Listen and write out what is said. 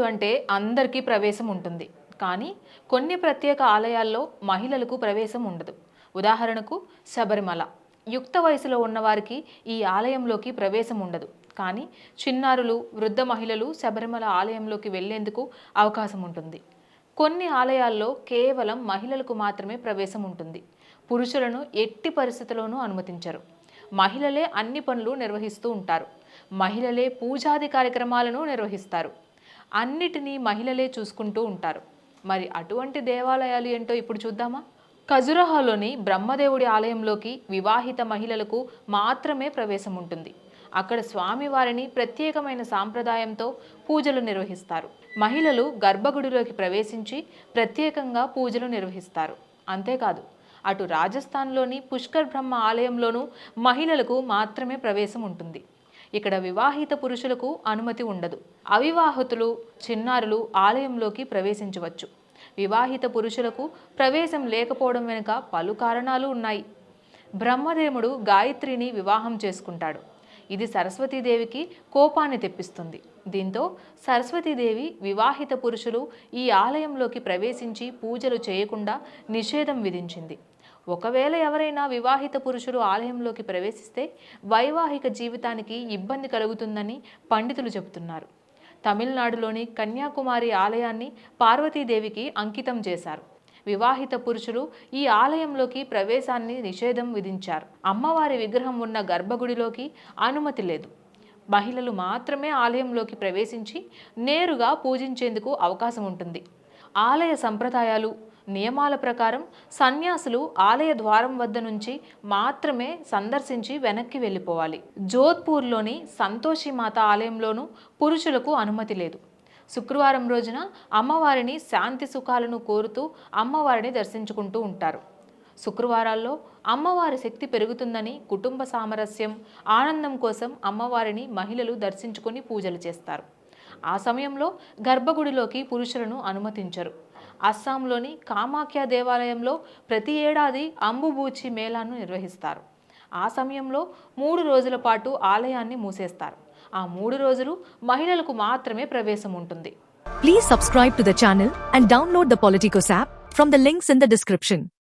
అంటే అందరికీ ప్రవేశం ఉంటుంది. కానీ కొన్ని ప్రత్యేక ఆలయాల్లో మహిళలకు ప్రవేశం ఉండదు. ఉదాహరణకు శబరిమల. యుక్త వయసులో ఉన్నవారికి ఈ ఆలయంలోకి ప్రవేశం ఉండదు. కానీ చిన్నారులు, వృద్ధ మహిళలు శబరిమల ఆలయంలోకి వెళ్లేందుకు అవకాశం ఉంటుంది. కొన్ని ఆలయాల్లో కేవలం మహిళలకు మాత్రమే ప్రవేశం ఉంటుంది. పురుషులను ఎట్టి పరిస్థితుల్లోనూ అనుమతించరు. మహిళలే అన్ని పనులు నిర్వహిస్తూ ఉంటారు. మహిళలే పూజాది కార్యక్రమాలను నిర్వహిస్తారు. అన్నిటినీ మహిళలే చూసుకుంటూ ఉంటారు. మరి అటువంటి దేవాలయాలు ఏంటో ఇప్పుడు చూద్దామా? ఖజురహోలోని బ్రహ్మదేవుడి ఆలయంలోకి వివాహిత మహిళలకు మాత్రమే ప్రవేశం ఉంటుంది. అక్కడ స్వామివారిని ప్రత్యేకమైన సాంప్రదాయంతో పూజలు నిర్వహిస్తారు. మహిళలు గర్భగుడిలోకి ప్రవేశించి ప్రత్యేకంగా పూజలు నిర్వహిస్తారు. అంతేకాదు, అటు రాజస్థాన్లోని పుష్కర్ బ్రహ్మ ఆలయంలోనూ మహిళలకు మాత్రమే ప్రవేశం ఉంటుంది. ఇక్కడ వివాహిత పురుషులకు అనుమతి ఉండదు. అవివాహితులు, చిన్నారులు ఆలయంలోకి ప్రవేశించవచ్చు. వివాహిత పురుషులకు ప్రవేశం లేకపోవడం వెనుక పలు కారణాలు ఉన్నాయి. బ్రహ్మదేవుడు గాయత్రిని వివాహం చేసుకుంటాడు. ఇది సరస్వతీదేవికి కోపాన్ని తెప్పిస్తుంది. దీంతో సరస్వతీదేవి వివాహిత పురుషులు ఈ ఆలయంలోకి ప్రవేశించి పూజలు చేయకుండా నిషేధం విధించింది. ఒకవేళ ఎవరైనా వివాహిత పురుషులు ఆలయంలోకి ప్రవేశిస్తే వైవాహిక జీవితానికి ఇబ్బంది కలుగుతుందని పండితులు చెబుతున్నారు. తమిళనాడులోని కన్యాకుమారి ఆలయాన్ని పార్వతీదేవికి అంకితం చేశారు. వివాహిత పురుషులు ఈ ఆలయంలోకి ప్రవేశాన్ని నిషేధం విధించారు. అమ్మవారి విగ్రహం ఉన్న గర్భగుడిలోకి అనుమతి లేదు. మహిళలు మాత్రమే ఆలయంలోకి ప్రవేశించి నేరుగా పూజించేందుకు అవకాశం ఉంటుంది. ఆలయ సంప్రదాయాలు, నియమాల ప్రకారం సన్యాసులు ఆలయ ద్వారం వద్ద నుంచి మాత్రమే సందర్శించి వెనక్కి వెళ్ళిపోవాలి. జోధ్పూర్లోని సంతోషిమాత ఆలయంలోనూ పురుషులకు అనుమతి లేదు. శుక్రవారం రోజున అమ్మవారిని శాంతి సుఖాలను కోరుతూ అమ్మవారిని దర్శించుకుంటూ ఉంటారు. శుక్రవారాల్లో అమ్మవారి శక్తి పెరుగుతుందని, కుటుంబ సామరస్యం, ఆనందం కోసం అమ్మవారిని మహిళలు దర్శించుకొని పూజలు చేస్తారు. ఆ సమయంలో గర్భగుడిలోకి పురుషులను అనుమతించరు. అస్సాంలోని కామాఖ్య దేవాలయంలో ప్రతి ఏడాది అంబుబూచి మేళాను నిర్వహిస్తారు. ఆ సమయంలో 3 రోజుల పాటు ఆలయాన్ని మూసేస్తారు. ఆ 3 రోజులు మహిళలకు మాత్రమే ప్రవేశం ఉంటుంది. Please subscribe to the channel and download the Politicos app from the links in the description.